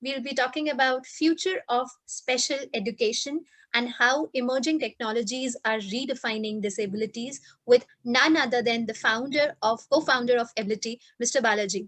we'll be talking about future of special education and how emerging technologies are redefining disabilities with none other than the co-founder of Ability, Mr. Balaji.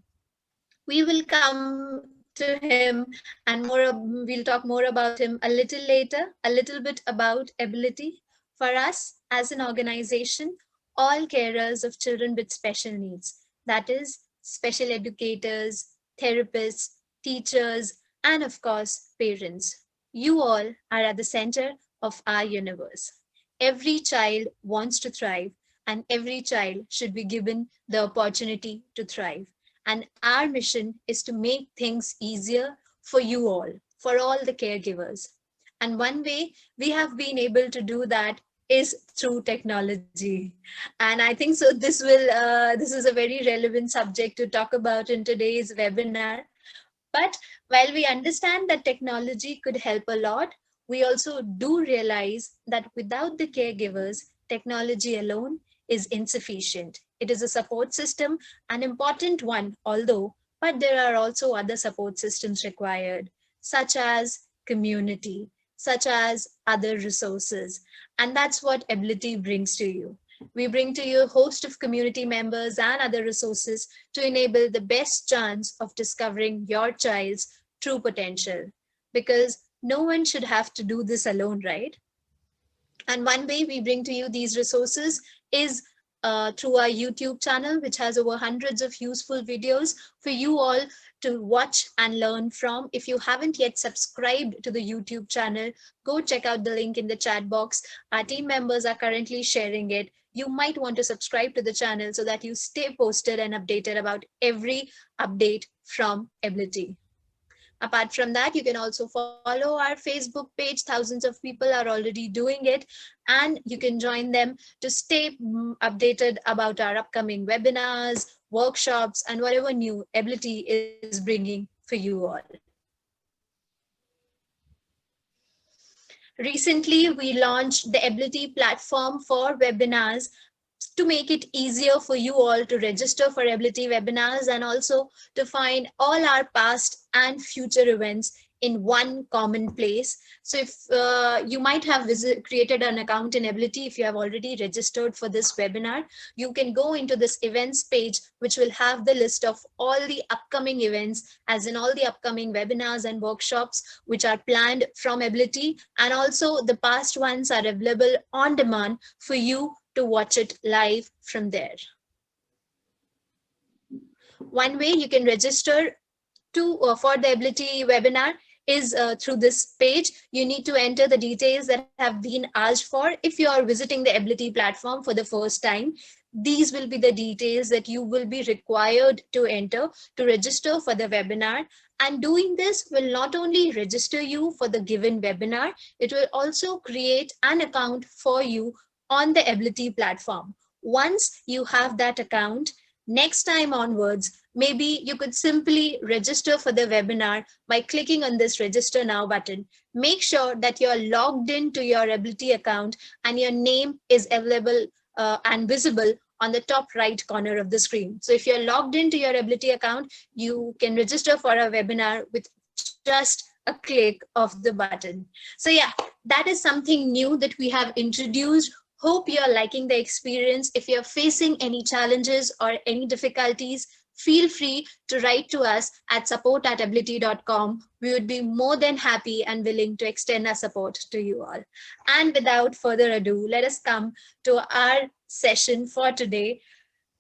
We will come to him and we'll talk more about him a little later, a little bit about Ability. For us as an organization, all carers of children with special needs, that is, special educators, therapists, teachers, and of course, parents. You all are at the center of our universe. Every child wants to thrive, and every child should be given the opportunity to thrive. And our mission is to make things easier for you all the caregivers. And one way we have been able to do that is through technology. And I think so this is a very relevant subject to talk about in today's webinar. But while we understand that technology could help a lot, we also do realize that without the caregivers, technology alone is insufficient. It is a support system, an important one, although, but there are also other support systems required, such as community, such as other resources. And that's what Ability brings to you. We bring to you a host of community members and other resources to enable the best chance of discovering your child's true potential. Because no one should have to do this alone, right? And one way we bring to you these resources is through our YouTube channel, which has over hundreds of useful videos for you all to watch and learn from. If you haven't yet subscribed to the YouTube channel, go check out the link in the chat box. Our team members are currently sharing it. You might want to subscribe to the channel so that you stay posted and updated about every update from Ability. Apart from that, you can also follow our Facebook page. Thousands of people are already doing it, and you can join them to stay updated about our upcoming webinars, workshops, and whatever new Ability is bringing for you all. Recently, we launched the Ability platform for webinars to make it easier for you all to register for Ability webinars and also to find all our past and future events in one common place. So if you might have created an account in Ability, if you have already registered for this webinar, you can go into this events page, which will have the list of all the upcoming events, as in all the upcoming webinars and workshops, which are planned from Ability. And also the past ones are available on demand for you to watch it live from there. One way you can register for the Ability webinar is through this page. You need to enter the details that have been asked for. If you are visiting the Ability platform for the first time, these will be the details that you will be required to enter to register for the webinar. And doing this will not only register you for the given webinar, it will also create an account for you on the Ability platform. Once you have that account, next time onwards, maybe you could simply register for the webinar by clicking on this register now button. Make sure that you're logged into your Ability account and your name is available and visible on the top right corner of the screen. So if you're logged into your Ability account, you can register for a webinar with just a click of the button. So yeah, that is something new that we have introduced. Hope you're liking the experience. If you're facing any challenges or any difficulties, feel free to write to us at support@ability.com. We would be more than happy and willing to extend our support to you all. And without further ado, let us come to our session for today.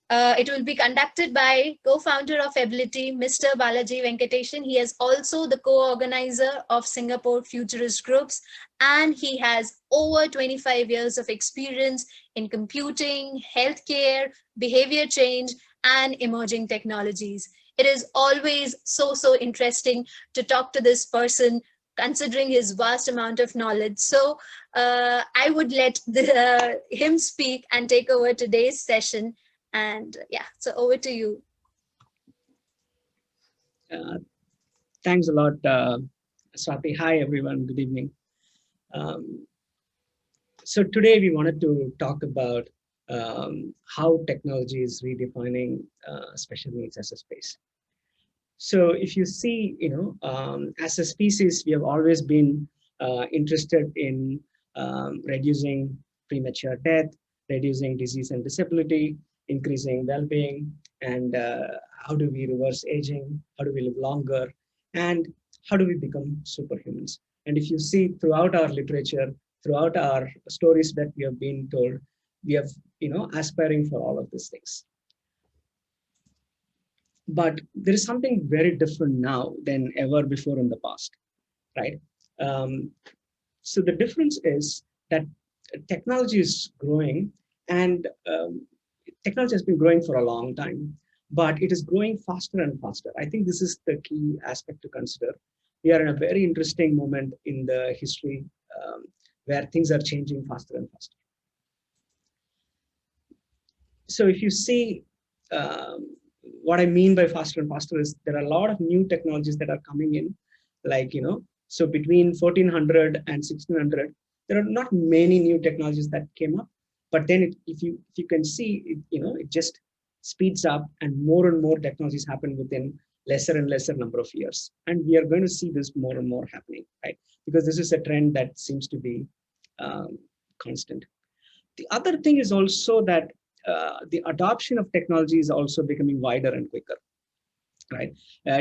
It will be conducted by co-founder of Ability, Mr. Balaji Venkatesan. He is also the co-organizer of Singapore Futurist Groups, and he has over 25 years of experience in computing, healthcare, behavior change, and emerging technologies. It is always so interesting to talk to this person, considering his vast amount of knowledge. So I would let him speak and take over today's session. And yeah, so over to you. Thanks a lot, Swati. Hi, everyone. Good evening. So today we wanted to talk about how technology is redefining special needs as a space. So if you see, as a species, we have always been interested in reducing premature death, reducing disease and disability, increasing well-being, and how do we reverse aging, how do we live longer, and how do we become superhumans. And if you see throughout our literature, throughout our stories that we have been told, we have, aspiring for all of these things. But there is something very different now than ever before in the past, right? Um, so the difference is that technology is growing, and technology has been growing for a long time, but it is growing faster and faster. I think this is the key aspect to consider. We are in a very interesting moment in the history where things are changing faster and faster. So if you see, what I mean by faster and faster is there are a lot of new technologies that are coming in, like, so between 1400 and 1600, there are not many new technologies that came up, but then if you can see, it just speeds up, and more technologies happen within lesser and lesser number of years. And we are going to see this more and more happening, right? Because this is a trend that seems to be constant. The other thing is also that the adoption of technology is also becoming wider and quicker, right?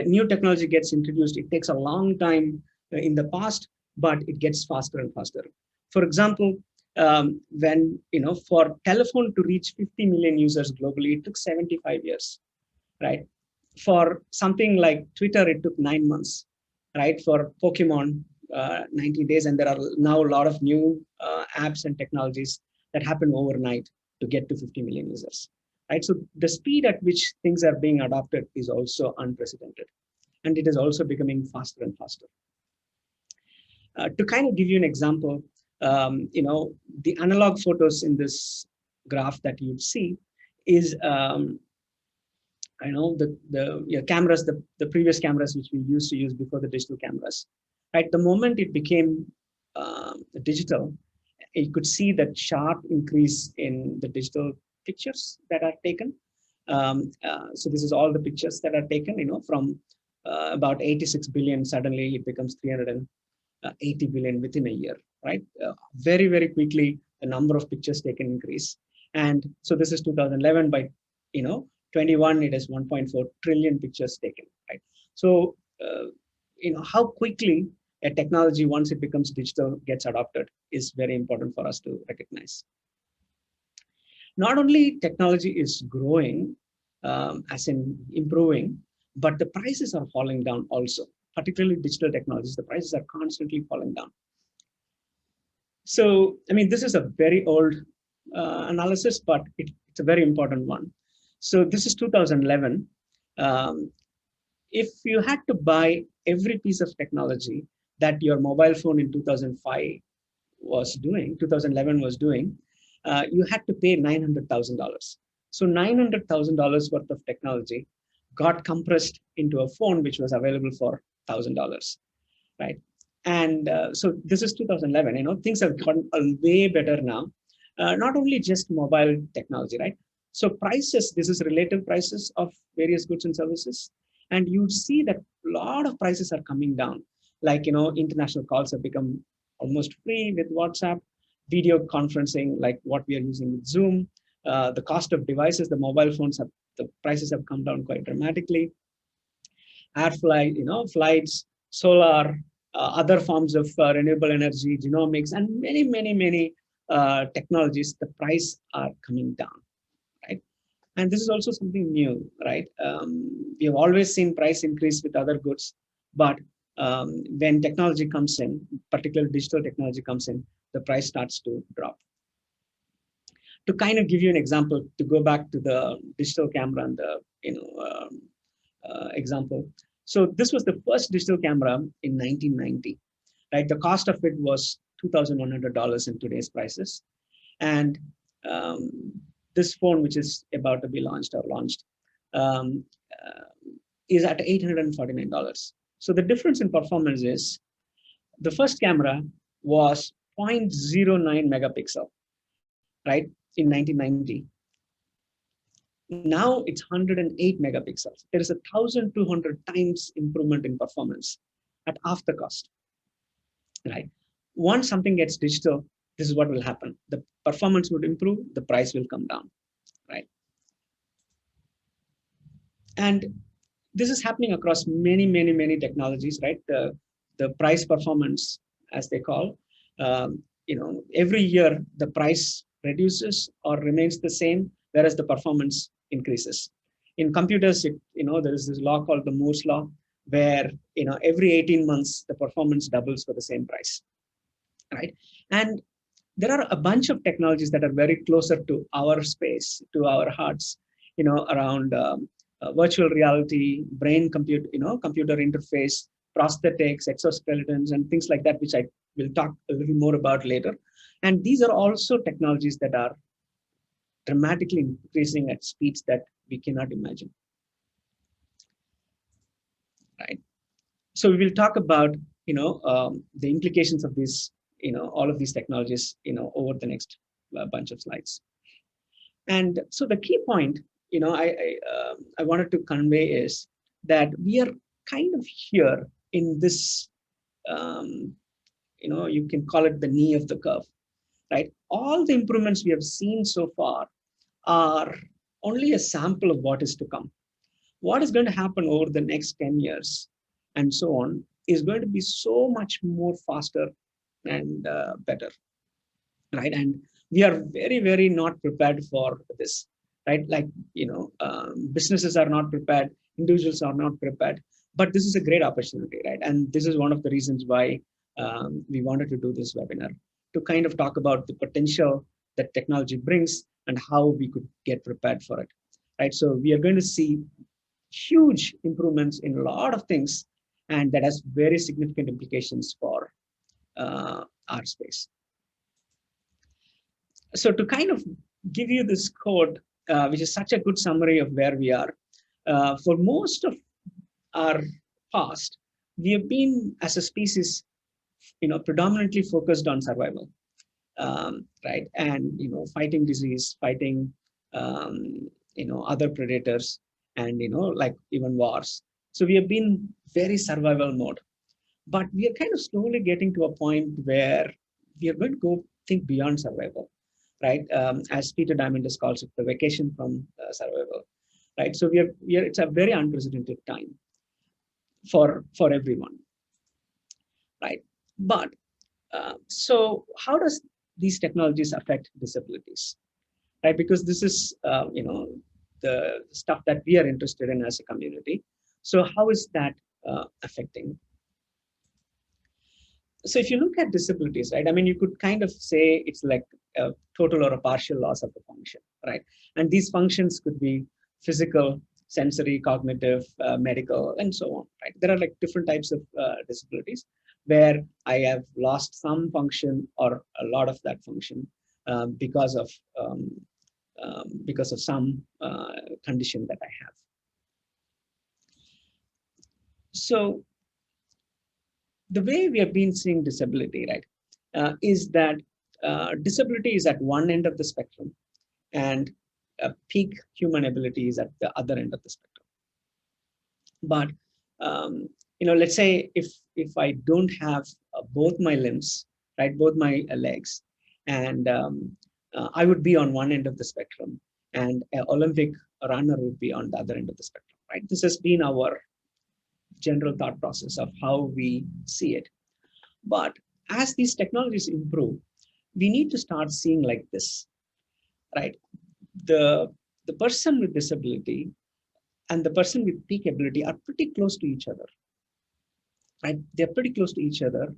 New technology gets introduced. It takes a long time in the past, but it gets faster and faster. For example, when, for telephone to reach 50 million users globally, it took 75 years, right? For something like Twitter, it took 9 months, right? For Pokemon, 90 days. And there are now a lot of new apps and technologies that happen overnight to get to 50 million users, right? So the speed at which things are being adopted is also unprecedented, and it is also becoming faster and faster. To kind of give you an example, the analog photos in this graph that you'd see is, the cameras, the previous cameras which we used to use before the digital cameras, right? The moment it became digital, you could see that sharp increase in the digital pictures that are taken. So this is all the pictures that are taken, from about 86 billion, suddenly it becomes 380 billion within a year, right? Very, very quickly, the number of pictures taken increase. And so this is 2011, by, 21, it is 1.4 trillion pictures taken, right? So, how quickly a technology, once it becomes digital, gets adopted is very important for us to recognize. Not only technology is growing, as in improving, but the prices are falling down also, particularly digital technologies. The prices are constantly falling down. So, I mean, this is a very old analysis, but it's a very important one. So this is 2011. If you had to buy every piece of technology that your mobile phone in 2005 was doing, 2011 was doing, you had to pay $900,000. So $900,000 worth of technology got compressed into a phone which was available for $1,000, right? And so this is 2011. Things have gotten way better now. Not only just mobile technology, right? So prices, this is relative prices of various goods and services. And you see that a lot of prices are coming down. Like, international calls have become almost free with WhatsApp, video conferencing, like what we are using with Zoom. The cost of devices, the mobile phones, the prices have come down quite dramatically. Air flight, flights, solar, other forms of renewable energy, genomics, and many technologies, the price are coming down, right? And this is also something new, right? We have always seen price increase with other goods, but when technology comes in, particularly digital technology comes in, the price starts to drop. To kind of give you an example, to go back to the digital camera and the example. So this was the first digital camera in 1990, right? The cost of it was $2,100 in today's prices. And this phone, which is about to be launched, is at $849. So the difference in performance is the first camera was 0.09 megapixel, right, in 1990. Now it's 108 megapixels. There is a 1,200 times improvement in performance at half the cost, right? Once something gets digital, this is what will happen. The performance would improve, the price will come down, right? And this is happening across many technologies, right? The price performance, as they call, every year the price reduces or remains the same, whereas the performance increases. In computers, there is this law called the Moore's law, where every 18 months the performance doubles for the same price, right? And there are a bunch of technologies that are very closer to our space, to our hearts, around virtual reality, brain computer interface, prosthetics, exoskeletons, and things like that, which I will talk a little more about later. And these are also technologies that are dramatically increasing at speeds that we cannot imagine, right? So we will talk about, the implications of these, all of these technologies, over the next bunch of slides. And so the key point, I wanted to convey is that we are kind of here in this, you can call it the knee of the curve, right? All the improvements we have seen so far are only a sample of what is to come. What is going to happen over the next 10 years and so on is going to be so much more faster and better, right? And we are very not prepared for this, right? Like, businesses are not prepared, individuals are not prepared, but this is a great opportunity, right? And this is one of the reasons why we wanted to do this webinar, to kind of talk about the potential that technology brings and how we could get prepared for it, right? So we are going to see huge improvements in a lot of things, and that has very significant implications for our space. So to kind of give you this code, which is such a good summary of where we are, for most of our past, we have been, as a species, predominantly focused on survival, right? And, fighting disease, fighting, other predators, and, like even wars. So we have been very survival mode, but we are kind of slowly getting to a point where we are going to go think beyond survival, right? As Peter Diamandis calls it, the vacation from survival, right? So it's a very unprecedented time for everyone, right? But so how does these technologies affect disabilities, right? Because this is the stuff that we are interested in as a community. So how is that affecting? So if you look at disabilities, right, I mean, you could kind of say it's like a total or a partial loss of a function, right? And these functions could be physical, sensory, cognitive, medical, and so on, right? There are like different types of disabilities where I have lost some function or a lot of that function because of some condition that I have. So the way we have been seeing disability, right, is that disability is at one end of the spectrum, and peak human ability is at the other end of the spectrum. But let's say if I don't have both my limbs, right, both my legs, and I would be on one end of the spectrum, and an Olympic runner would be on the other end of the spectrum, right? This has been our general thought process of how we see it. But as these technologies improve, we need to start seeing like this, right? The person with disability and the person with peak ability are pretty close to each other, right? They're pretty close to each other.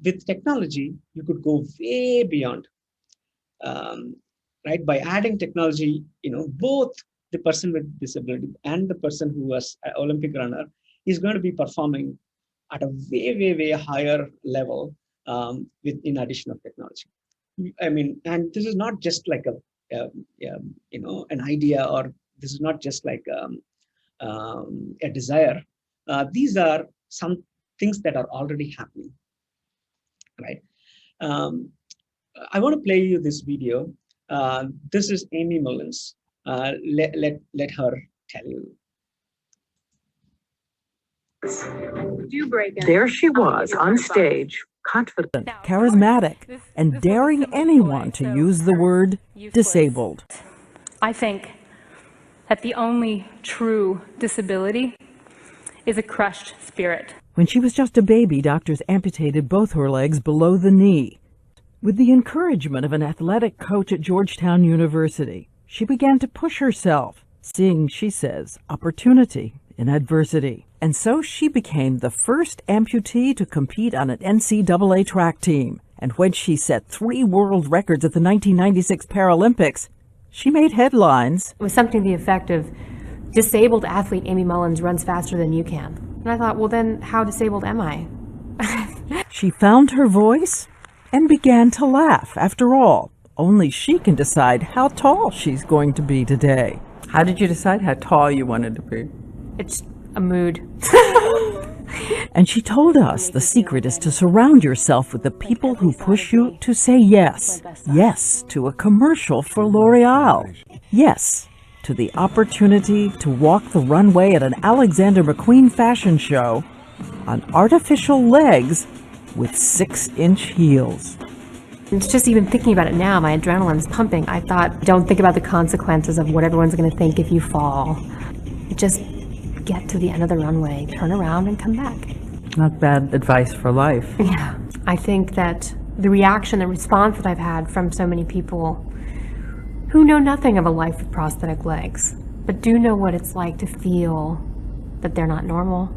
With technology, you could go way beyond, right? By adding technology, both the person with disability and the person who was an Olympic runner is going to be performing at a way higher level in addition of technology. I mean, and this is not just like an idea, or this is not just like a desire. These are some things that are already happening, right? I want to play you this video. This is Amy Mullins. Let her tell you. There she was on stage, confident, charismatic, and daring anyone to use the word disabled. I think that the only true disability is a crushed spirit. When she was just a baby, doctors amputated both her legs below the knee. With the encouragement of an athletic coach at Georgetown University, she began to push herself, seeing, she says, opportunity in adversity. And so she became the first amputee to compete on an NCAA track team. And when she set 3 world records at the 1996 Paralympics, she made headlines. It was something to the effect of, disabled athlete Amy Mullins runs faster than you can. And I thought, well then, how disabled am I? She found her voice and began to laugh. After all, only she can decide how tall she's going to be today. How did you decide how tall you wanted to be? It's a mood. And she told us the secret is to surround yourself with the people who push you to say yes. Yes to a commercial for L'Oreal. Yes to the opportunity to walk the runway at an Alexander McQueen fashion show on artificial legs with 6-inch heels. It's just even thinking about it now, my adrenaline's pumping. I thought, don't think about the consequences of what everyone's going to think if you fall. Just get to the end of the runway, turn around, and come back. Not bad advice for life. Yeah. I think that the reaction, the response that I've had from so many people who know nothing of a life with prosthetic legs, but do know what it's like to feel that they're not normal,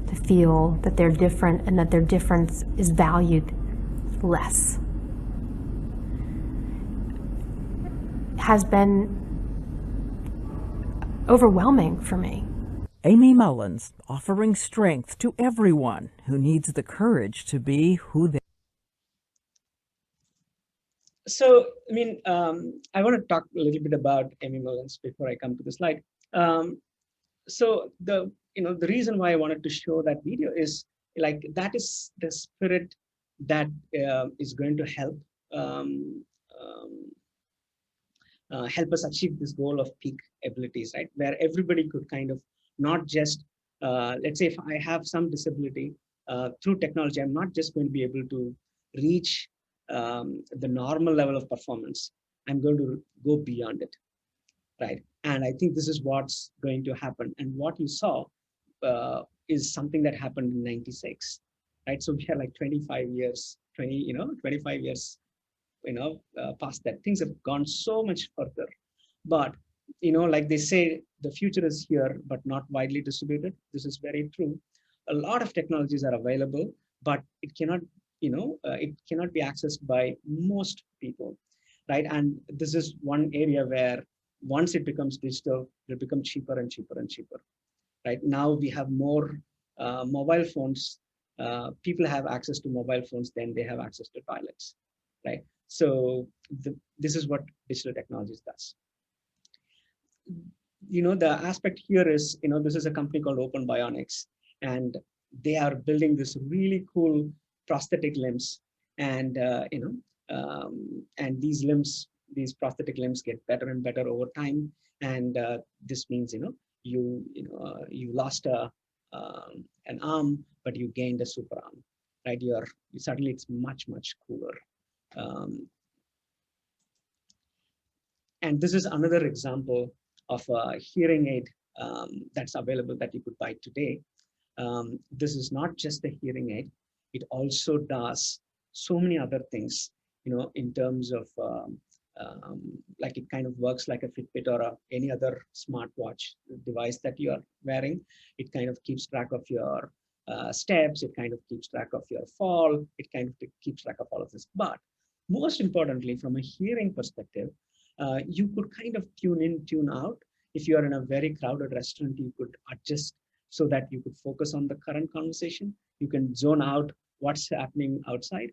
to feel that they're different and that their difference is valued less, has been overwhelming for me. Amy Mullins offering strength to everyone who needs the courage to be who they are. So, I mean, I want to talk a little bit about Amy Mullins before I come to the slide. So the reason why I wanted to show that video is like that is the spirit that is going to help help us achieve this goal of peak abilities, right? Where everybody could kind of not just let's say if I have some disability through technology, I'm not just going to be able to reach the normal level of performance. I'm going to go beyond it, right? And I think this is what's going to happen. And what you saw is something that happened in '96, right? So we are like 25 years, 25 years, past that. Things have gone so much further. But, like they say, the future is here, but not widely distributed. This is very true. A lot of technologies are available, but it cannot it cannot be accessed by most people, right? And this is one area where once it becomes digital, it'll become cheaper and cheaper and cheaper, right? Now we have more mobile phones. People have access to mobile phones than they have access to toilets, right? So this is what digital technologies does. The aspect here is, this is a company called Open Bionics, and they are building this really cool prosthetic limbs, and and these prosthetic limbs get better and better over time. And this means you lost an arm, but you gained a super arm, right? Suddenly it's much cooler. And this is another example of a hearing aid that's available that you could buy today. This is not just a hearing aid. It also does so many other things, in terms of like it kind of works like a Fitbit or any other smartwatch device that you are wearing. It kind of keeps track of your steps. It kind of keeps track of your fall. It kind of keeps track of all of this. But most importantly, from a hearing perspective, you could kind of tune in, tune out. If you are in a very crowded restaurant, you could adjust so that you could focus on the current conversation. You can zone out what's happening outside.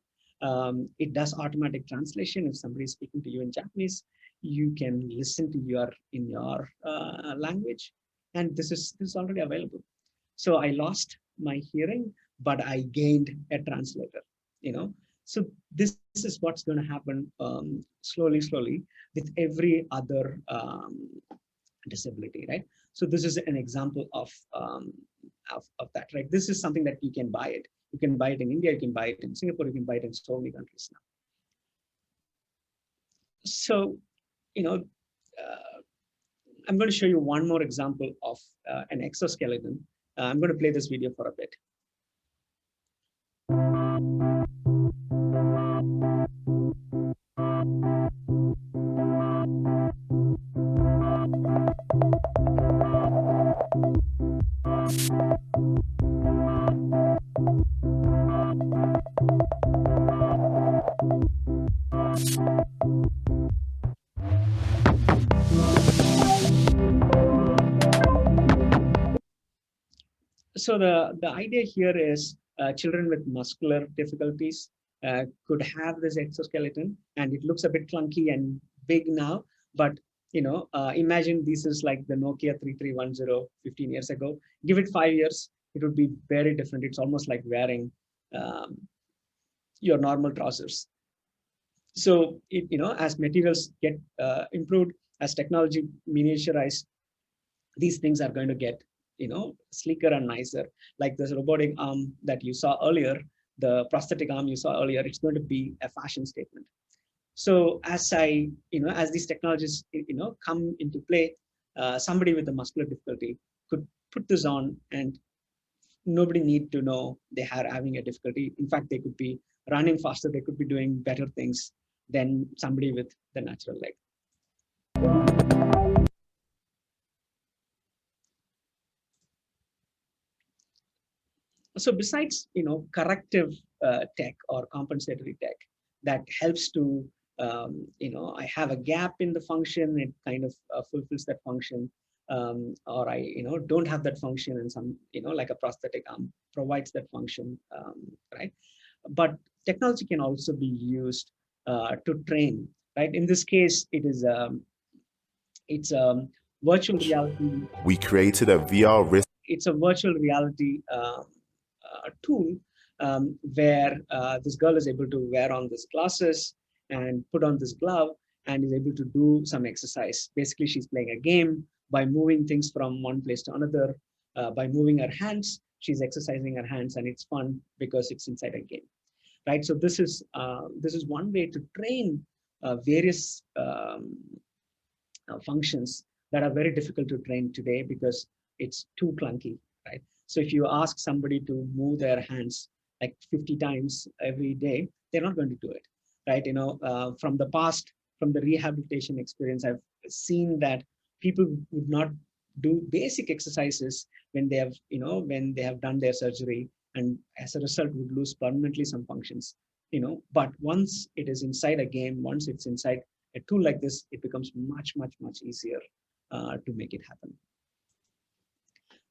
It does automatic translation. If somebody is speaking to you in Japanese, you can listen to in your language, and this is already available. So I lost my hearing, but I gained a translator. So this is what's going to happen slowly with every other disability, right? So this is an example of that, right? This is something that you can buy it. You can buy it in India, you can buy it in Singapore, you can buy it in so many countries now. So, I'm going to show you one more example of an exoskeleton. I'm going to play this video for a bit. So the idea here is children with muscular difficulties could have this exoskeleton, and it looks a bit clunky and big now, but imagine this is like the Nokia 3310 15 years ago. Give it 5 years, it would be very different. It's almost like wearing your normal trousers. So as materials get improved, as technology miniaturized, these things are going to get sleeker and nicer. Like this robotic arm that you saw earlier, the prosthetic arm you saw earlier, it's going to be a fashion statement. So as as these technologies come into play, somebody with a muscular difficulty could put this on and nobody need to know they are having a difficulty. In fact, they could be running faster, they could be doing better things than somebody with the natural leg. So besides corrective tech or compensatory tech that helps to I have a gap in the function, it kind of fulfills that function, or I don't have that function, and some like a prosthetic arm provides that function, right? But technology can also be used to train, right? In this case, it's virtual reality. We created a VR wrist. It's a virtual reality tool where this girl is able to wear on these glasses and put on this glove and is able to do some exercise. Basically, she's playing a game by moving things from one place to another. By moving her hands, she's exercising her hands, and it's fun because it's inside a game, right? So this is one way to train various functions that are very difficult to train today because it's too clunky, right? So if you ask somebody to move their hands like 50 times every day, they're not going to do it, right? From the past, from the rehabilitation experience, I've seen that people would not do basic exercises when they have done their surgery, and as a result would lose permanently some functions, but once it is inside a game, once it's inside a tool like this, it becomes much easier to make it happen.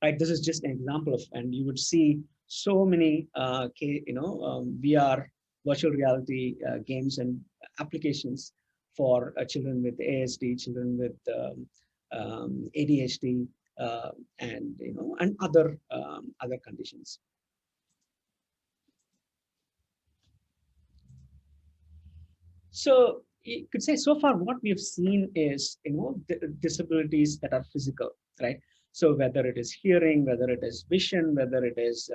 Right, this is just an example of, and you would see so many VR virtual reality games and applications for children with ASD, children with ADHD, and other conditions. So you could say so far what we have seen is disabilities that are physical, right? So whether it is hearing, whether it is vision, whether it is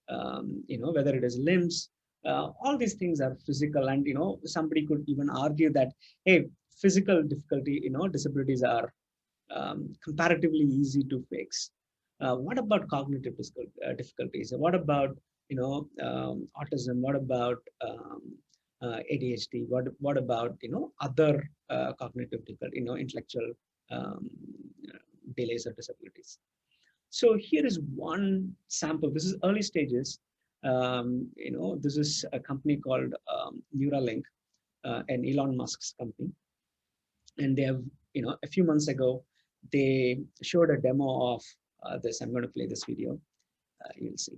whether it is limbs, all these things are physical. And somebody could even argue that, hey, physical difficulty, disabilities are comparatively easy to fix. What about cognitive difficulties? What about autism? What about ADHD? What about other cognitive difficulty, intellectual delays or disabilities? So here is one sample. This is early stages. This is a company called Neuralink, and Elon Musk's company, and they have a few months ago they showed a demo of this. I'm going to play this video. You'll see.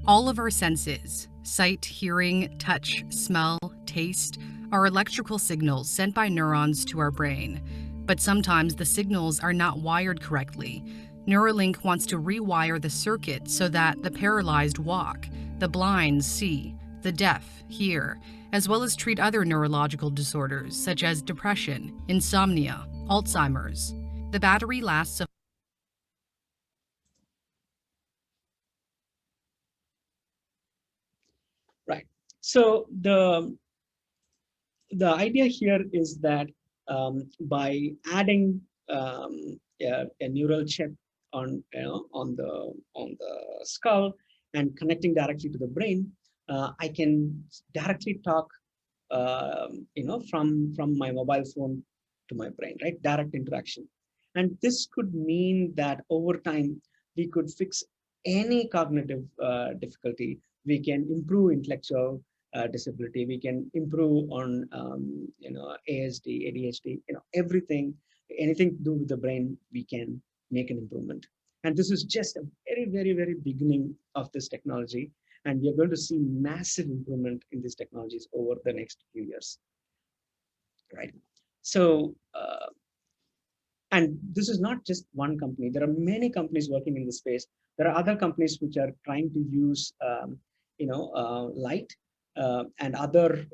All of our senses, sight, hearing, touch, smell, taste, are electrical signals sent by neurons to our brain. But sometimes the signals are not wired correctly. Neuralink wants to rewire the circuit so that the paralyzed walk, the blind see, the deaf hear, as well as treat other neurological disorders such as depression, insomnia, Alzheimer's. The battery lasts a Right. So the idea here is that by adding a neural chip on on the skull and connecting directly to the brain, I can directly talk from my mobile phone to my brain, right? Direct interaction. And this could mean that over time we could fix any cognitive difficulty. We can improve intellectual disability. We can improve on ASD, ADHD, everything, anything to do with the brain, we can make an improvement. And this is just a very, very, very beginning of this technology. And we are going to see massive improvement in these technologies over the next few years, right? So, and this is not just one company. There are many companies working in this space. There are other companies which are trying to use, light and other,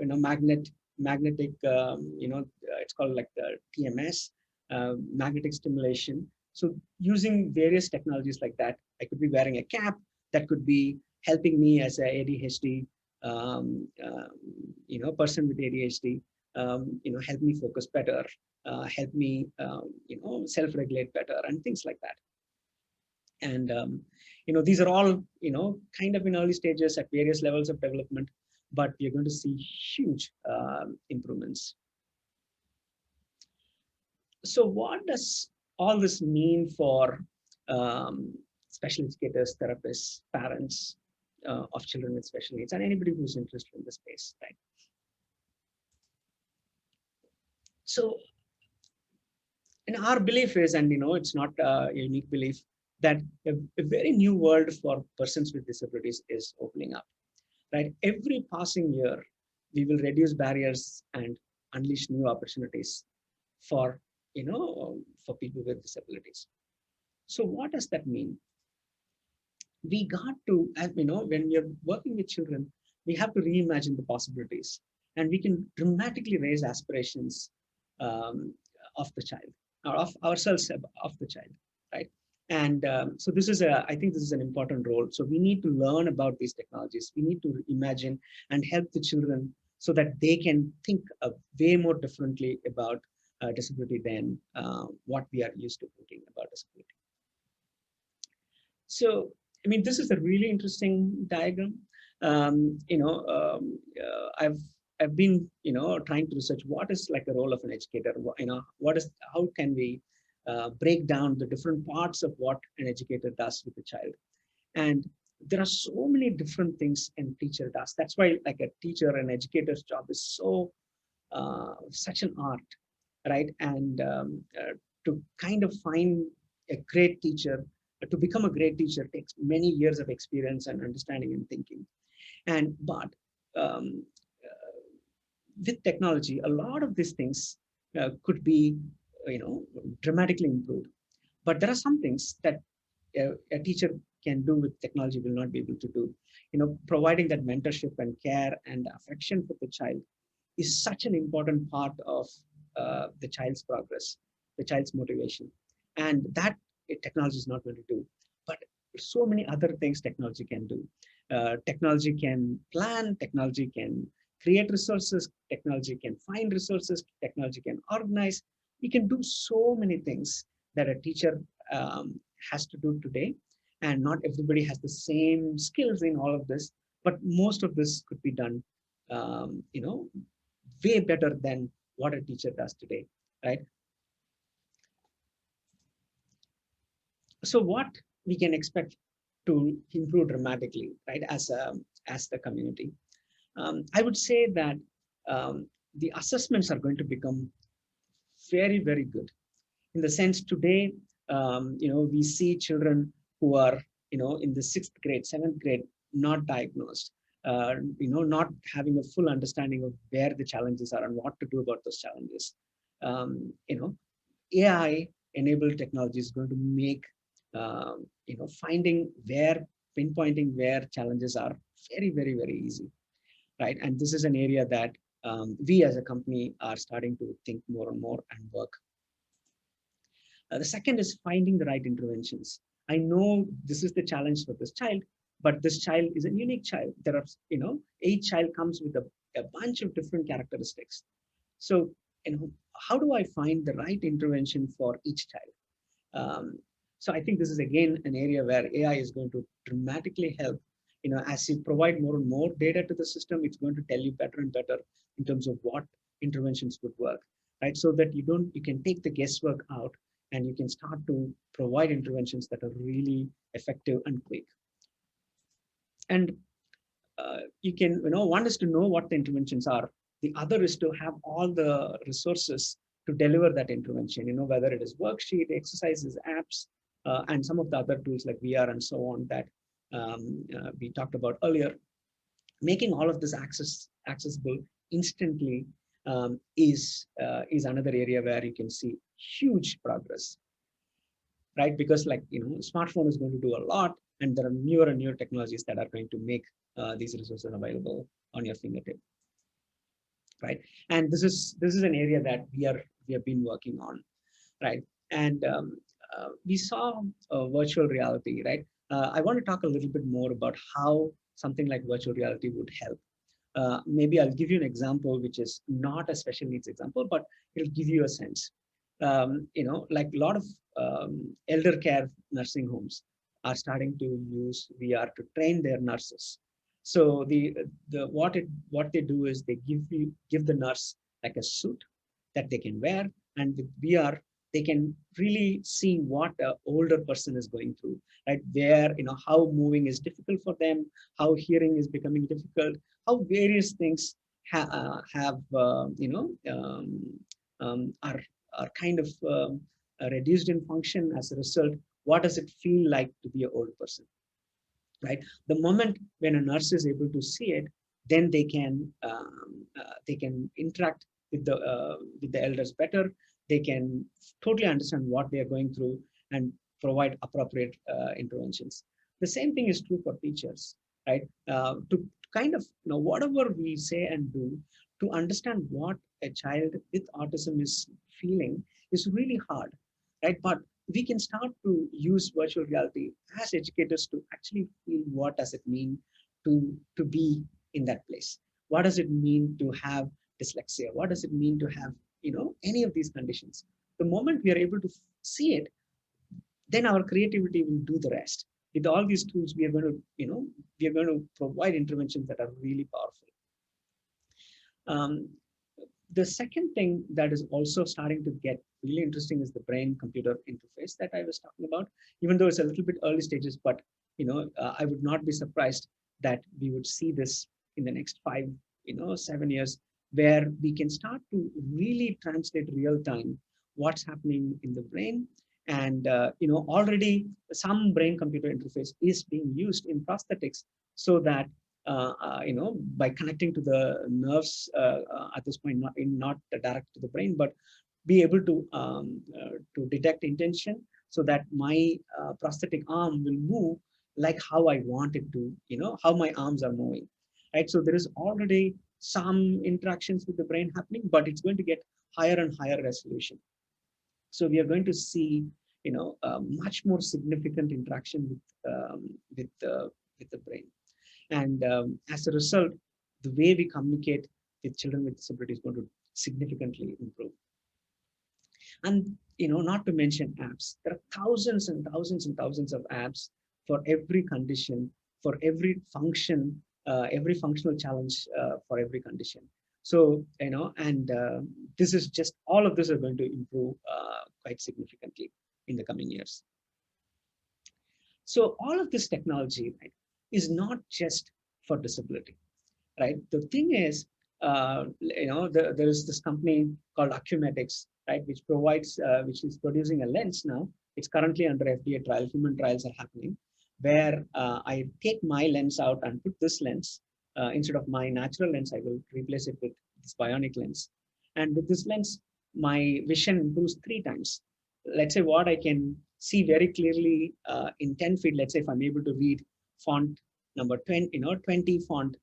magnetic, it's called like the TMS, magnetic stimulation. So using various technologies like that, I could be wearing a cap that could be helping me as a ADHD, person with ADHD, help me focus better, help me, self-regulate better, and things like that. And these are all kind of in early stages at various levels of development, but we're going to see huge improvements. So what does all this mean for special educators, therapists, parents of children with special needs, and anybody who's interested in the space, right? So, our belief is, and it's not a unique belief, that a very new world for persons with disabilities is opening up, right? Every passing year, we will reduce barriers and unleash new opportunities for people with disabilities. So what does that mean? We got to, when we are working with children, we have to reimagine the possibilities, and we can dramatically raise aspirations of the child, or of ourselves, of the child, right? And so this is I think this is an important role. So we need to learn about these technologies. We need to imagine and help the children so that they can think way more differently about disability than what we are used to thinking about disability. So, this is a really interesting diagram. I've been, trying to research what is like the role of an educator. How can we break down the different parts of what an educator does with a child? And there are so many different things a teacher does. That's why, like, a teacher, an educator's job is so such an art, right? And to kind of find a great teacher, to become a great teacher takes many years of experience and understanding and thinking. But with technology, a lot of these things could be, dramatically improved. But there are some things that a teacher can do with technology will not be able to do. Providing that mentorship and care and affection for the child is such an important part of the child's progress, the child's motivation, and that technology is not going to do. But so many other things technology can do. Technology can plan, technology can create resources, technology can find resources, technology can organize. We can do so many things that a teacher has to do today. And not everybody has the same skills in all of this, but most of this could be done, way better than what a teacher does today, right? So what we can expect to improve dramatically, right, as the community? I would say that the assessments are going to become very, very good. In the sense today, we see children who are, in the 6th grade, 7th grade, not diagnosed, not having a full understanding of where the challenges are and what to do about those challenges. AI-enabled technology is going to make, pinpointing where challenges are very, very, very easy. right? And this is an area that we as a company are starting to think more and more and work. The second is finding the right interventions. I know this is the challenge for this child, but this child is a unique child. There are, each child comes with a bunch of different characteristics. So, how do I find the right intervention for each child? So I think this is again an area where AI is going to dramatically help. As you provide more and more data to the system, it's going to tell you better and better in terms of what interventions would work, right? So that you can take the guesswork out and you can start to provide interventions that are really effective and quick. And you can, one is to know what the interventions are. The other is to have all the resources to deliver that intervention, whether it is worksheet, exercises, apps, and some of the other tools like VR and so on that we talked about earlier. Making all of this accessible instantly is another area where you can see huge progress, right? Because smartphone is going to do a lot, and there are newer and newer technologies that are going to make these resources available on your fingertip, right? And this is an area that we have been working on, right? And we saw virtual reality, right? I want to talk a little bit more about how something like virtual reality would help. Maybe I'll give you an example, which is not a special needs example, but it'll give you a sense. Like a lot of elder care nursing homes are starting to use VR to train their nurses. So what they do is they give the nurse like a suit that they can wear, and with VR they can really see what an older person is going through, right? Where how moving is difficult for them, how hearing is becoming difficult, how various things are kind of reduced in function as a result. What does it feel like to be an old person, right? The moment when a nurse is able to see it, then they can interact with the elders better. They can totally understand what they are going through and provide appropriate interventions. The same thing is true for teachers, right? To kind of whatever we say and do, to understand what a child with autism is feeling is really hard, right? But we can start to use virtual reality as educators to actually feel what does it mean to be in that place. What does it mean to have dyslexia? What does it mean to have any of these conditions? The moment we are able to see it, then our creativity will do the rest. With all these tools, we are going to provide interventions that are really powerful. The second thing that is also starting to get really interesting is the brain-computer interface that I was talking about. Even though it's a little bit early stages, but I would not be surprised that we would see this in the next 7 years, where we can start to really translate real time what's happening in the brain. And already some brain-computer interface is being used in prosthetics, so that by connecting to the nerves at this point, not direct to the brain, but be able to detect intention, so that my prosthetic arm will move like how I want it to, how my arms are moving, right? So there is already some interactions with the brain happening, but it's going to get higher and higher resolution. So we are going to see, much more significant interaction with the brain. And as a result, the way we communicate with children with disabilities is going to significantly improve. And not to mention apps. There are thousands and thousands and thousands of apps for every condition, for every function, every functional challenge, for every condition. So this is just, all of this are going to improve quite significantly in the coming years. So all of this technology, right, is not just for disability, right? The thing is, there is this company called Acumetics, right, which is producing a lens now. It's currently under FDA trial. Human trials are happening, where I take my lens out and put this lens instead of my natural lens. I will replace it with this bionic lens, and with this lens, my vision improves 3 times. Let's say what I can see very clearly in 10 feet. Let's say if I'm able to read font number 20, 20 font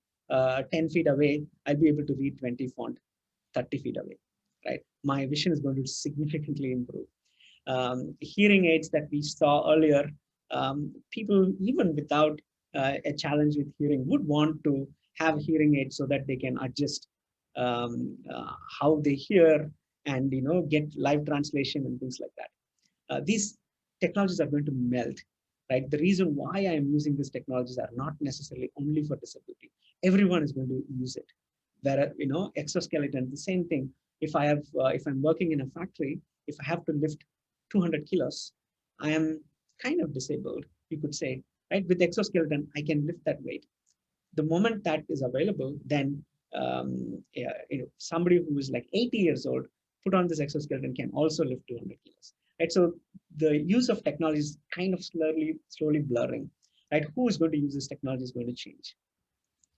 10 feet away, I'll be able to read 20 font 30 feet away, right? My vision is going to significantly improve. Hearing aids that we saw earlier, people even without a challenge with hearing would want to have hearing aids so that they can adjust how they hear and get live translation and things like that. These technologies are going to melt, right? The reason why I am using these technologies are not necessarily only for disability. Everyone is going to use it. Where exoskeleton, the same thing. If I'm working in a factory, if I have to lift 200 kilos, I am kind of disabled, you could say, right? With exoskeleton, I can lift that weight. The moment that is available, then somebody who is like 80 years old, put on this exoskeleton, can also lift 200 kilos, right? So the use of technology is kind of slowly blurring, right? Who is going to use this technology is going to change.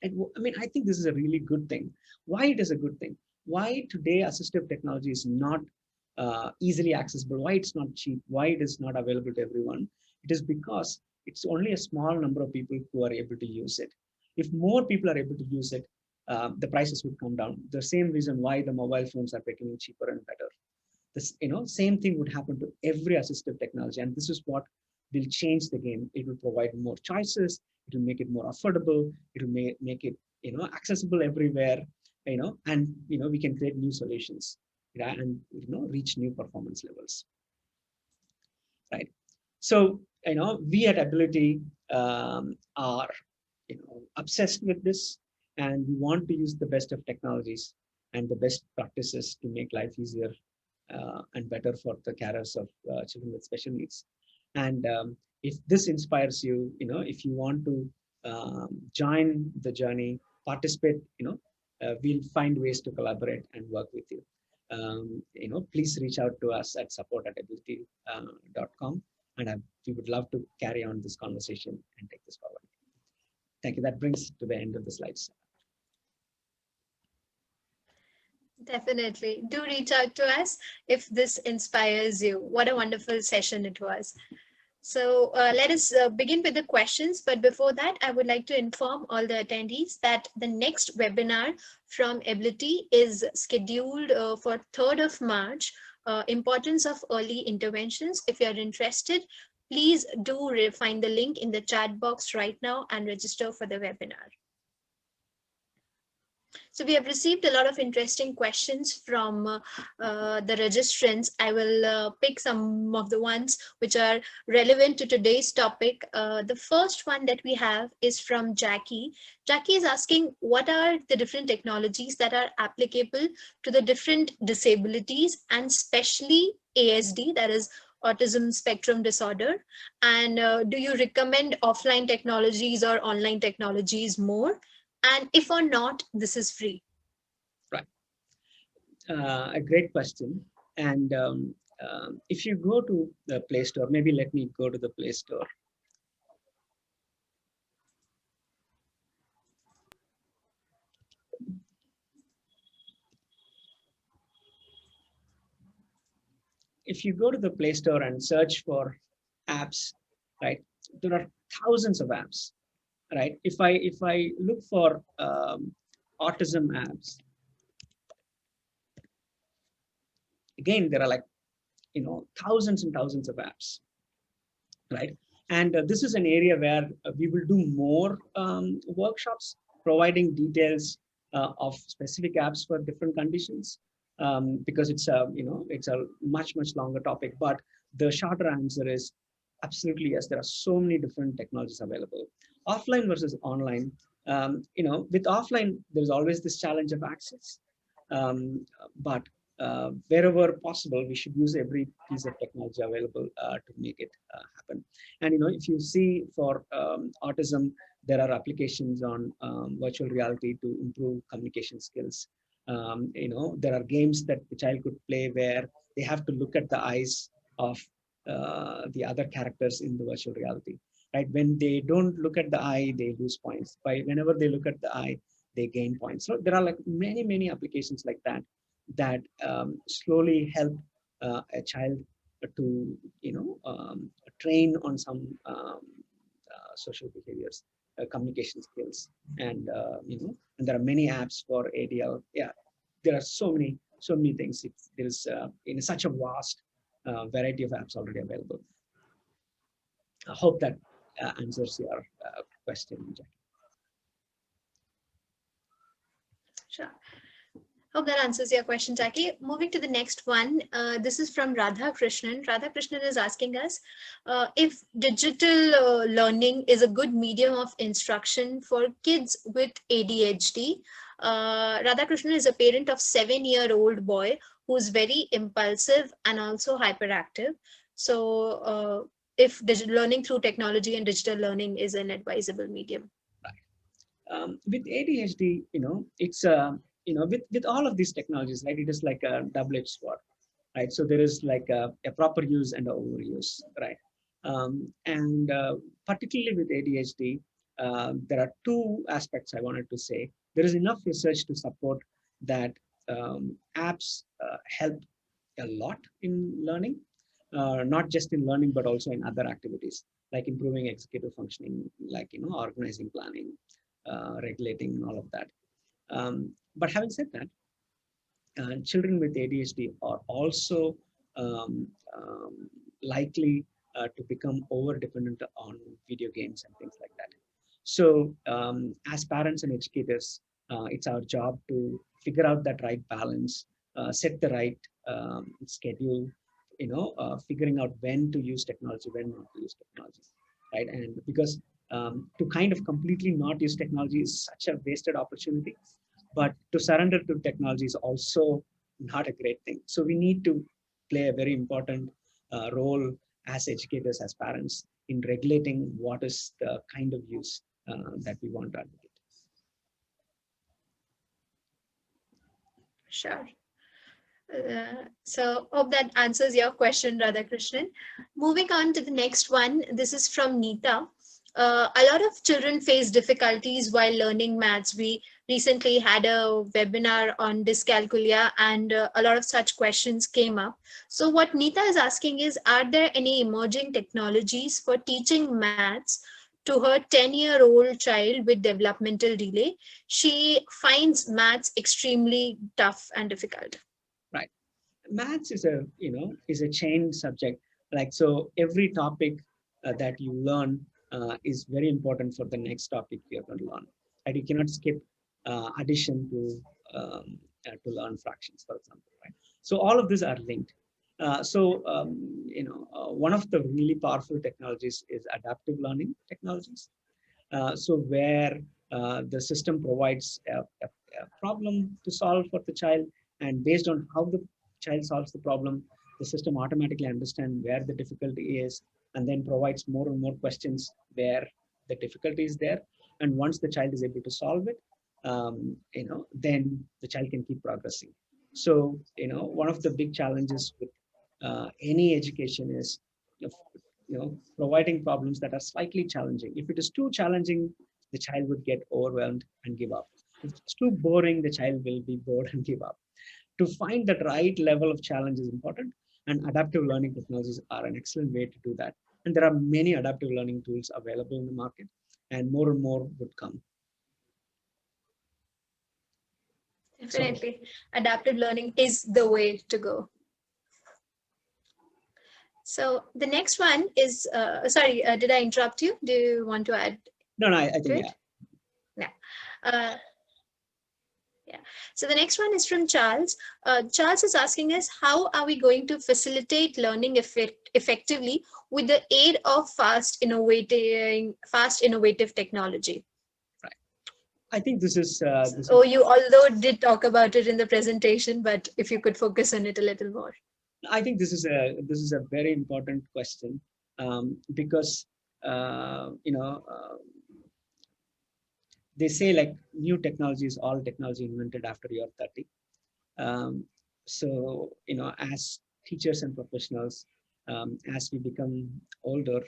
And I mean, I think this is a really good thing. Why it is a good thing? Why today assistive technology is not easily accessible? Why it's not cheap? Why it is not available to everyone? It is because it's only a small number of people who are able to use it. If more people are able to use it, the prices would come down. The same reason why the mobile phones are becoming cheaper and better. This, same thing would happen to every assistive technology, and this is what will change the game. It will provide more choices. It will make it more affordable. It will make it accessible everywhere. And we can create new solutions, right? And reach new performance levels, right? So we at Ability are obsessed with this, and we want to use the best of technologies and the best practices to make life easier and better for the carers of children with special needs. And if this inspires you, if you want to join the journey, participate, we'll find ways to collaborate and work with you. Please reach out to us at support@ability.com, and we would love to carry on this conversation and take this forward. Thank you. That brings to the end of the slides. Definitely. Do reach out to us if this inspires you. What a wonderful session it was. So let us begin with the questions. But before that, I would like to inform all the attendees that the next webinar from Ability is scheduled for 3rd of March, importance of early interventions. If you are interested, please do find the link in the chat box right now and register for the webinar. So we have received a lot of interesting questions from the registrants. I will pick some of the ones which are relevant to today's topic. The first one that we have is from Jackie. Jackie is asking, what are the different technologies that are applicable to the different disabilities, and especially ASD, that is autism spectrum disorder? And do you recommend offline technologies or online technologies more? And if or not, this is free. Right. A great question. And if you go to the Play Store, maybe let me go to the Play Store. If you go to the Play Store and search for apps, right, there are thousands of apps, right? If I look for autism apps, again, there are like, thousands and thousands of apps, right? And this is an area where we will do more workshops, providing details of specific apps for different conditions, because it's a much longer topic. But the shorter answer is absolutely yes. There are so many different technologies available. Offline versus online. With offline, there's always this challenge of access, but wherever possible, we should use every piece of technology available to make it happen. And if you see for autism, there are applications on virtual reality to improve communication skills. There are games that the child could play where they have to look at the eyes of the other characters in the virtual reality. Right? When they don't look at the eye, they lose points. Whenever they look at the eye, they gain points. So there are like many applications like that slowly help a child to train on some social behaviors. communication skills, and and there are many apps for ADL. Yeah, there are so many things. There is in such a vast variety of apps already available. I hope that answers your question, Jackie. Sure. Hope that answers your question, Jackie. Moving to the next one. This is from Radha Krishnan. Radha Krishnan is asking us if digital learning is a good medium of instruction for kids with ADHD. Radha Krishnan is a parent of 7-year-old boy who's very impulsive and also hyperactive. So if digital learning through technology and digital learning is an advisable medium. With ADHD, it's with all of these technologies, right? It is like a double-edged sword, right? So there is like a proper use and overuse, right? And particularly with ADHD, there are two aspects I wanted to say. There is enough research to support that apps help a lot in learning, not just in learning, but also in other activities, like improving executive functioning, like, organizing, planning, regulating, and all of that. But having said that, children with ADHD are also likely to become over dependent on video games and things like that. So as parents and educators, it's our job to figure out that right balance, set the right schedule, figuring out when to use technology, when not to use technology, right? And because to kind of completely not use technology is such a wasted opportunity, but to surrender to technology is also not a great thing. So we need to play a very important role as educators, as parents, in regulating what is the kind of use that we want to advocate. Sure. So hope that answers your question, Radhakrishnan. Moving on to the next one. This is from Neeta. A lot of children face difficulties while learning maths. We recently had a webinar on dyscalculia, and a lot of such questions came up. So what Neeta is asking is, are there any emerging technologies for teaching maths to her 10-year-old child with developmental delay? She finds maths extremely tough and difficult. Right. Maths is a chain subject. Like, so every topic that you learn is very important for the next topic you're going to learn. And you cannot skip addition to learn fractions, for example, right? So all of these are linked. One of the really powerful technologies is adaptive learning technologies. So where the system provides a problem to solve for the child, and based on how the child solves the problem, the system automatically understands where the difficulty is, and then provides more and more questions where the difficulty is there. And once the child is able to solve it, then the child can keep progressing. So, one of the big challenges with any education is, providing problems that are slightly challenging. If it is too challenging, the child would get overwhelmed and give up. If it's too boring, the child will be bored and give up. To find that right level of challenge is important, and adaptive learning technologies are an excellent way to do that. And there are many adaptive learning tools available in the market, and more would come. Definitely. Adaptive learning is the way to go. So the next one is, sorry, did I interrupt you? Do you want to add? No, I think, yeah. Yeah. So the next one is from Charles. Charles is asking us, how are we going to facilitate learning effectively with the aid of fast, innovative technology? Right. I think this is. You although did talk about it in the presentation, but if you could focus on it a little more. I think this is a very important question, because they say, like, new technology is all technology invented after you're 30. So, as teachers and professionals, as we become older,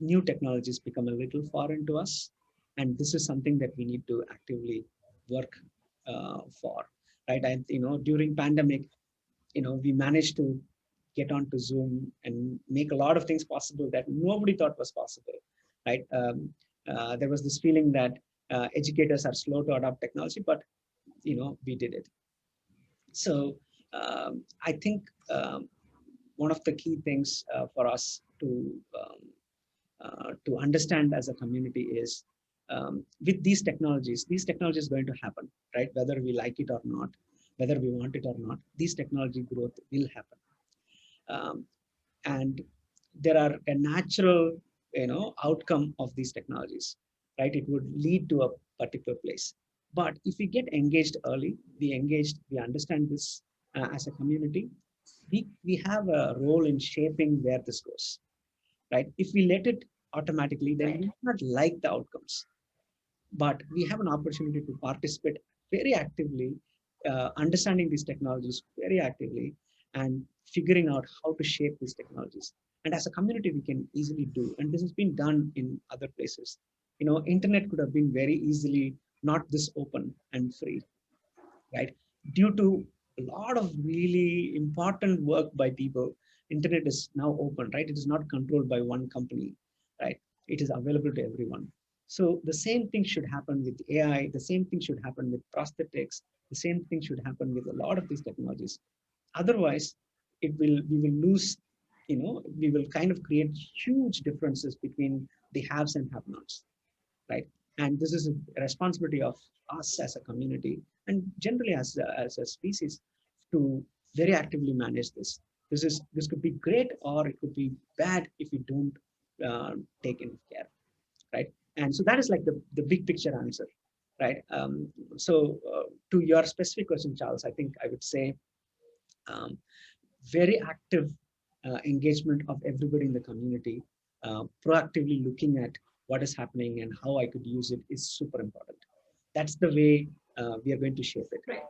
new technologies become a little foreign to us. And this is something that we need to actively work for, right? And, during pandemic, we managed to get onto Zoom and make a lot of things possible that nobody thought was possible, right? There was this feeling that educators are slow to adopt technology, but we did it. So I think one of the key things for us to understand as a community is with these technologies are going to happen, right? Whether we like it or not, whether we want it or not, these technology growth will happen. And there are a natural, outcome of these technologies, right? It would lead to a particular place. But if we get engaged early, we understand this as a community, we have a role in shaping where this goes, right? If we let it automatically, then we may not like the outcomes, but we have an opportunity to participate very actively, understanding these technologies very actively, and figuring out how to shape these technologies. And as a community, we can easily do, and this has been done in other places. Internet could have been very easily not this open and free, right? Due to a lot of really important work by people, internet is now open, right? It is not controlled by one company, right? It is available to everyone. So the same thing should happen with AI, the same thing should happen with prosthetics, the same thing should happen with a lot of these technologies. Otherwise, we will lose, we will kind of create huge differences between the haves and have-nots, right? And this is a responsibility of us as a community and generally as a species to very actively manage this. This could be great or it could be bad if we don't take enough care, right? And so that is like the big picture answer, right? To your specific question, Charles, I think I would say very active engagement of everybody in the community, proactively looking at what is happening and how I could use it is super important. That's the way we are going to shape it. Right.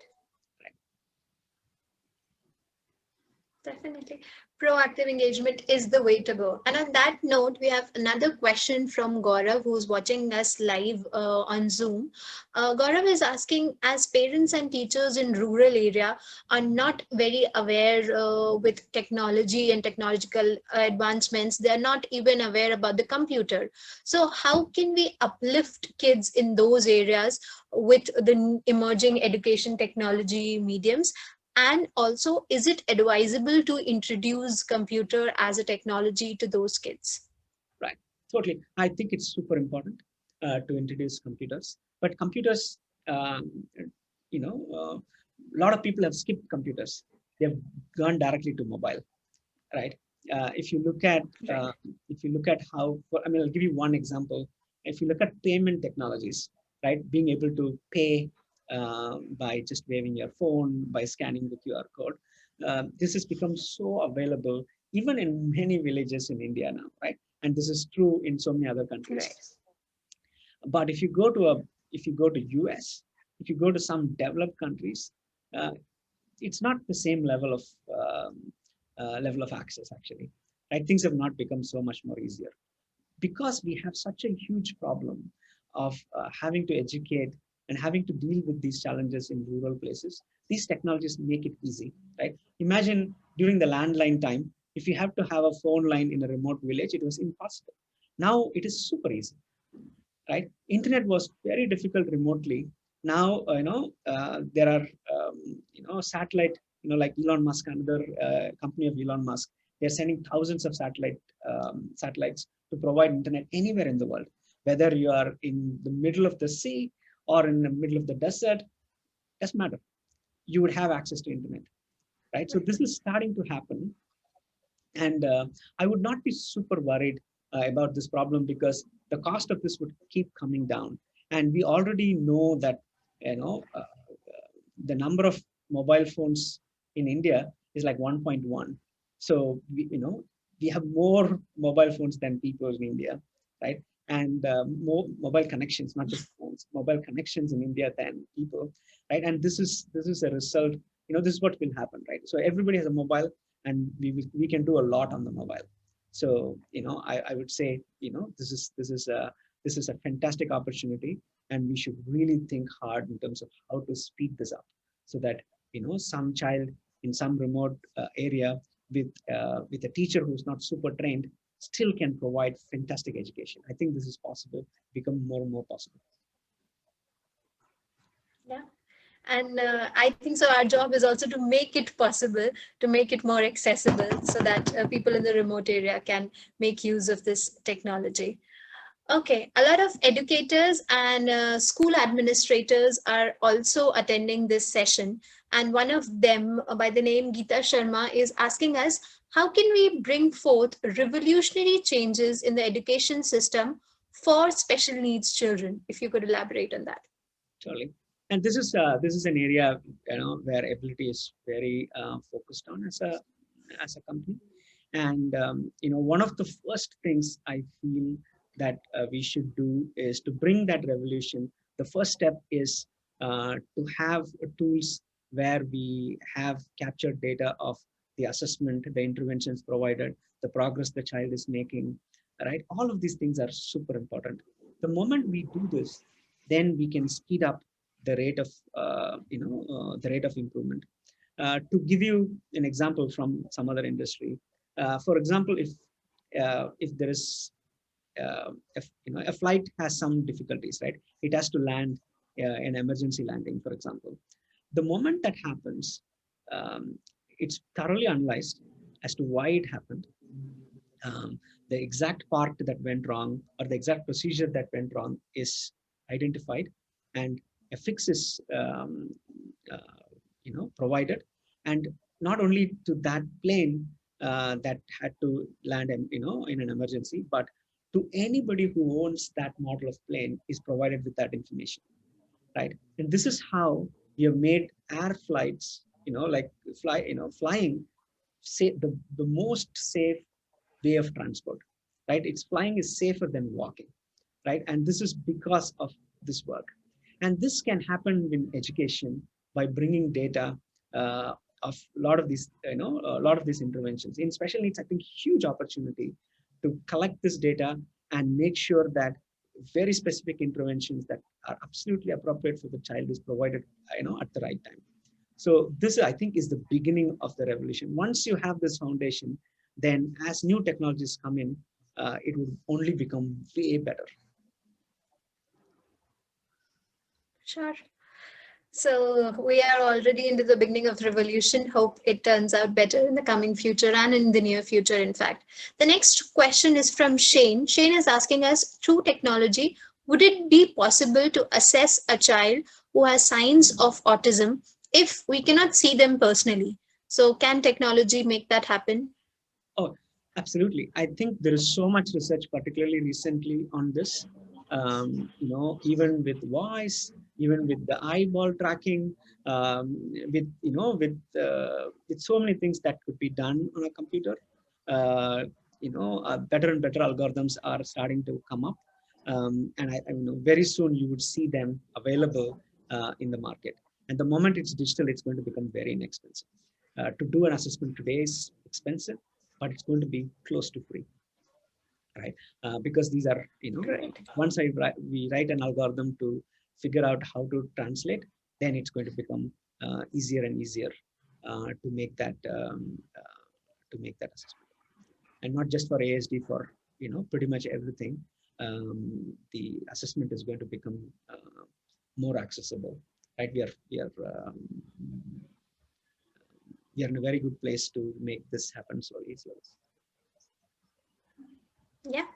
Definitely. Proactive engagement is the way to go. And on that note, we have another question from Gaurav, who's watching us live on Zoom. Gaurav is asking, as parents and teachers in rural area are not very aware with technology and technological advancements, they're not even aware about the computer. So how can we uplift kids in those areas with the emerging education technology mediums? And also, is it advisable to introduce computer as a technology to those kids? Right, totally. I think it's super important to introduce computers, but computers, a lot of people have skipped computers. They've gone directly to mobile, right? If you look at how, I'll give you one example. If you look at payment technologies, right, being able to pay by just waving your phone, by scanning the QR code, this has become so available even in many villages in India now, right? And this is true in so many other countries. Right. But if you go to US, if you go to some developed countries, it's not the same level of access actually, right? Things have not become so much more easier because we have such a huge problem of having to educate and having to deal with these challenges in rural places. These technologies make it easy, right? Imagine during the landline time, if you have to have a phone line in a remote village, it was impossible. Now it is super easy, right? Internet was very difficult remotely. Now, there are, satellite, like Elon Musk, another company of Elon Musk, they're sending thousands of satellites to provide internet anywhere in the world, whether you are in the middle of the sea or in the middle of the desert, doesn't matter. You would have access to internet, right? So this is starting to happen. And I would not be super worried about this problem because the cost of this would keep coming down. And we already know that, the number of mobile phones in India is like 1.1. So, we have more mobile phones than people in India, right? And more mobile connections, not just phones, mobile connections in India than people, right? And this is a result, this is what will happen, right? So everybody has a mobile and we can do a lot on the mobile. So, I would say, this is a fantastic opportunity and we should really think hard in terms of how to speed this up so that, some child in some remote area with a teacher who's not super trained still can provide fantastic education. I think this is possible, become more and more possible. Yeah. And I think so our job is also to make it possible, to make it more accessible so that people in the remote area can make use of this technology. Okay, a lot of educators and school administrators are also attending this session. And one of them, by the name Geeta Sharma, is asking us, how can we bring forth revolutionary changes in the education system for special needs children? If you could elaborate on that. Totally. And this is an area, where ability is very focused on as a company. And one of the first things I feel that we should do is to bring that revolution. The first step is to have tools where we have captured data of the assessment, the interventions provided, the progress the child is making, right? All of these things are super important. The moment we do this, then we can speed up the rate of improvement. To give you an example from some other industry, for example, if there is a flight has some difficulties, right? It has to land an emergency landing, for example. The moment that happens, it's thoroughly analyzed as to why it happened. The exact part that went wrong or the exact procedure that went wrong is identified, and a fix is provided. And not only to that plane that had to land in an emergency, but to anybody who owns that model of plane is provided with that information, right? And this is how we have made air flights, flying, say the most safe way of transport, right? It's flying is safer than walking, right? And this is because of this work. And this can happen in education by bringing data of a lot of these interventions. In special needs, I think huge opportunity to collect this data and make sure that very specific interventions that are absolutely appropriate for the child is provided, at the right time. So this, I think, is the beginning of the revolution. Once you have this foundation, then as new technologies come in, it will only become way better. Sure. So we are already into the beginning of revolution. Hope it turns out better in the coming future and in the near future, in fact. The next question is from Shane. Shane is asking us, through technology, would it be possible to assess a child who has signs of autism if we cannot see them personally? So can technology make that happen? Oh, absolutely. I think there is so much research, particularly recently, on this. Even with voice, even with the eyeball tracking, with so many things that could be done on a computer. Better and better algorithms are starting to come up, and I know very soon you would see them available in the market. And the moment it's digital, it's going to become very inexpensive. To do an assessment today is expensive, but it's going to be close to free, right? Because these are, Right. Once we write an algorithm to figure out how to translate, then it's going to become easier and easier to make that assessment, and not just for ASD, for pretty much everything. The assessment is going to become more accessible, right? We are in a very good place to make this happen so easily. Yeah.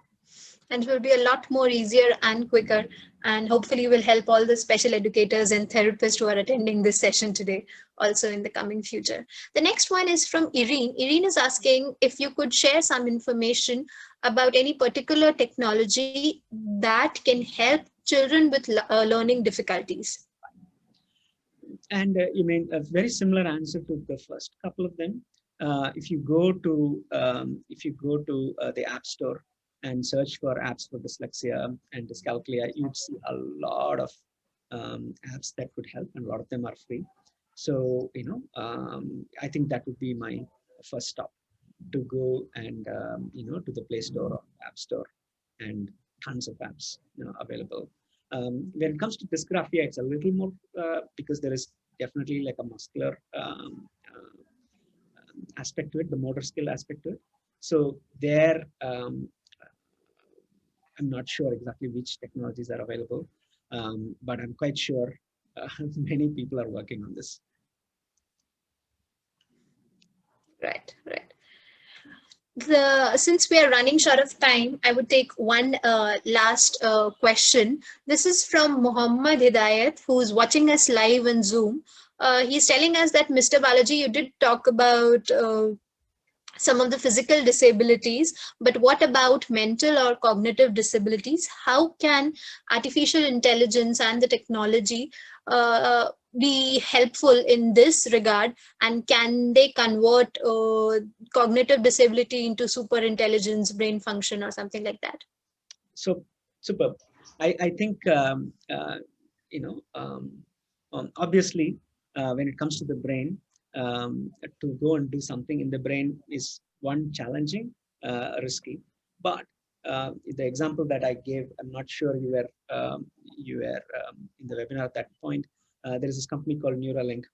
And it will be a lot more easier and quicker, and hopefully will help all the special educators and therapists who are attending this session today also in the coming future. The next one is from Irene. Irene is asking if you could share some information about any particular technology that can help children with learning difficulties. And you mean a very similar answer to the first couple of them. If you go to the App Store and search for apps for dyslexia and dyscalculia, you'd see a lot of apps that could help, and a lot of them are free. So I think that would be my first stop, to go and to the Play Store or App Store, and tons of apps available. When it comes to dysgraphia, it's a little more because there is definitely like a muscular aspect to it, the motor skill aspect to it. So there, I'm not sure exactly which technologies are available, but I'm quite sure many people are working on this. Right, right. Since we are running short of time, I would take one last question. This is from Muhammad Hidayat, who's watching us live on Zoom. He's telling us that, Mr. Balaji, you did talk about some of the physical disabilities, but what about mental or cognitive disabilities? How can artificial intelligence and the technology be helpful in this regard, and can they convert cognitive disability into super intelligence, brain function, or something like that? So superb. I think obviously when it comes to the brain, to go and do something in the brain is one challenging, risky. But the example that I gave, I'm not sure you were in the webinar at that point. There is this company called Neuralink.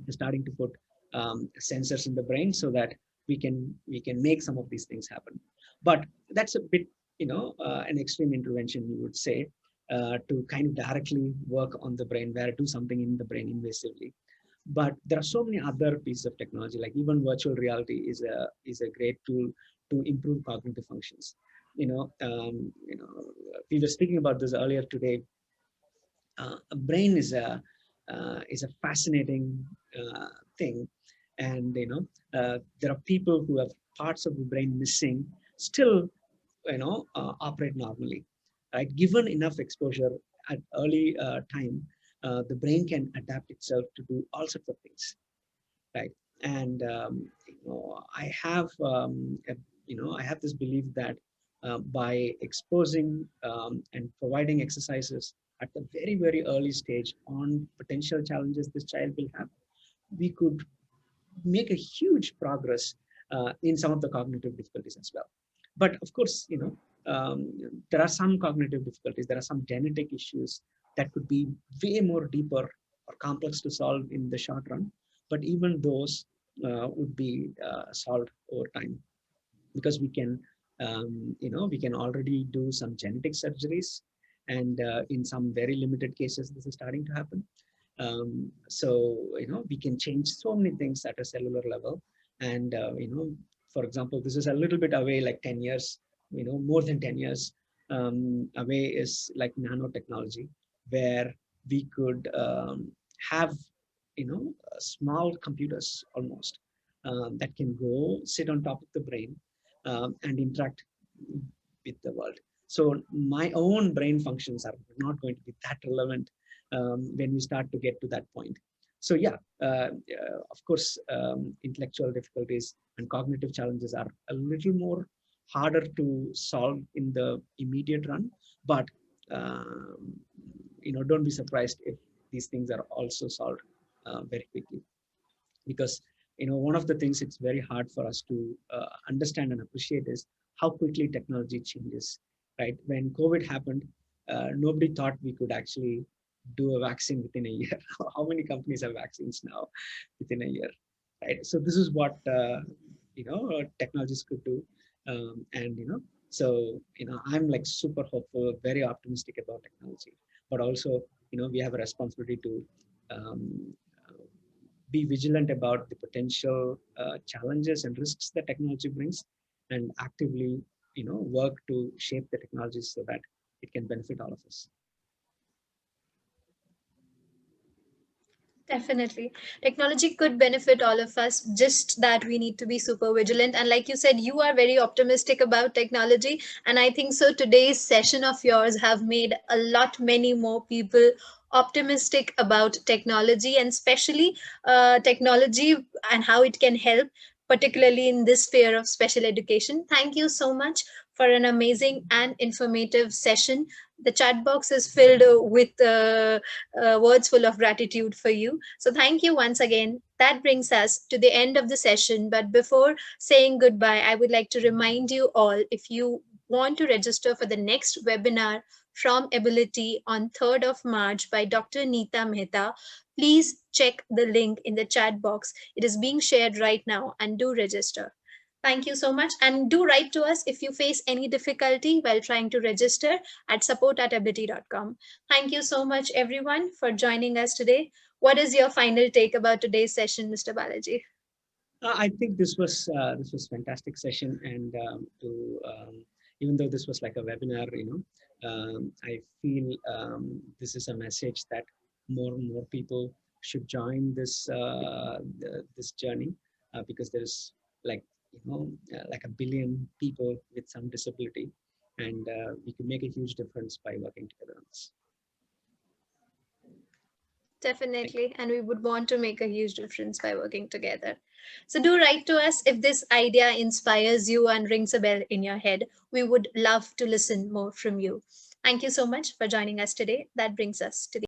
They're starting to put sensors in the brain so that we can make some of these things happen. But that's a bit, an extreme intervention, you would say, to kind of directly work on the brain, where do something in the brain invasively. But there are so many other pieces of technology, like even virtual reality is a great tool to improve cognitive functions. We were speaking about this earlier today. A brain is a fascinating thing, and there are people who have parts of the brain missing, still operate normally, right? Given enough exposure at early time, the brain can adapt itself to do all sorts of things, right? And I have I have this belief that by exposing and providing exercises at the very early stage on potential challenges this child will have, we could make a huge progress in some of the cognitive difficulties as well. But of course, there are some cognitive difficulties, there are some genetic issues that could be way more deeper or complex to solve in the short run. But even those would be solved over time, because we can, we can already do some genetic surgeries, and in some very limited cases, this is starting to happen. So, we can change so many things at a cellular level. And, for example, this is a little bit away, like 10 years, more than 10 years away is like nanotechnology, where we could have, small computers almost that can go sit on top of the brain and interact with the world. So my own brain functions are not going to be that relevant when we start to get to that point. So yeah, of course, intellectual difficulties and cognitive challenges are a little more harder to solve in the immediate run, but don't be surprised if these things are also solved very quickly. Because one of the things it's very hard for us to understand and appreciate is how quickly technology changes, right? When COVID happened, nobody thought we could actually do a vaccine within a year. How many companies have vaccines now within a year, right? So this is what technologies could do. And so I'm like super hopeful, very optimistic about technology, but also we have a responsibility to be vigilant about the potential challenges and risks that technology brings, and actively work to shape the technologies so that it can benefit all of us. Definitely. Technology could benefit all of us, just that we need to be super vigilant. And like you said, you are very optimistic about technology. And I think so today's session of yours have made a lot, many more people optimistic about technology, and especially technology and how it can help, particularly in this sphere of special education. Thank you so much for an amazing and informative session. The chat box is filled with words full of gratitude for you. So thank you once again. That brings us to the end of the session. But before saying goodbye, I would like to remind you all, if you want to register for the next webinar from Ability on 3rd of March by Dr. Neeta Mehta, please check the link in the chat box. It is being shared right now, and do register. Thank you so much. And do write to us if you face any difficulty while trying to register at support@ability.com. Thank you so much, everyone, for joining us today. What is your final take about today's session, Mr. Balaji? I think this was fantastic session, and even though this was like a webinar, I feel this is a message that more and more people should join this journey, because there's like like a billion people with some disability, and we can make a huge difference by working together on this. Definitely. And we would want to make a huge difference by working together. So do write to us if this idea inspires you and rings a bell in your head. We would love to listen more from you. Thank you so much for joining us today. That brings us to the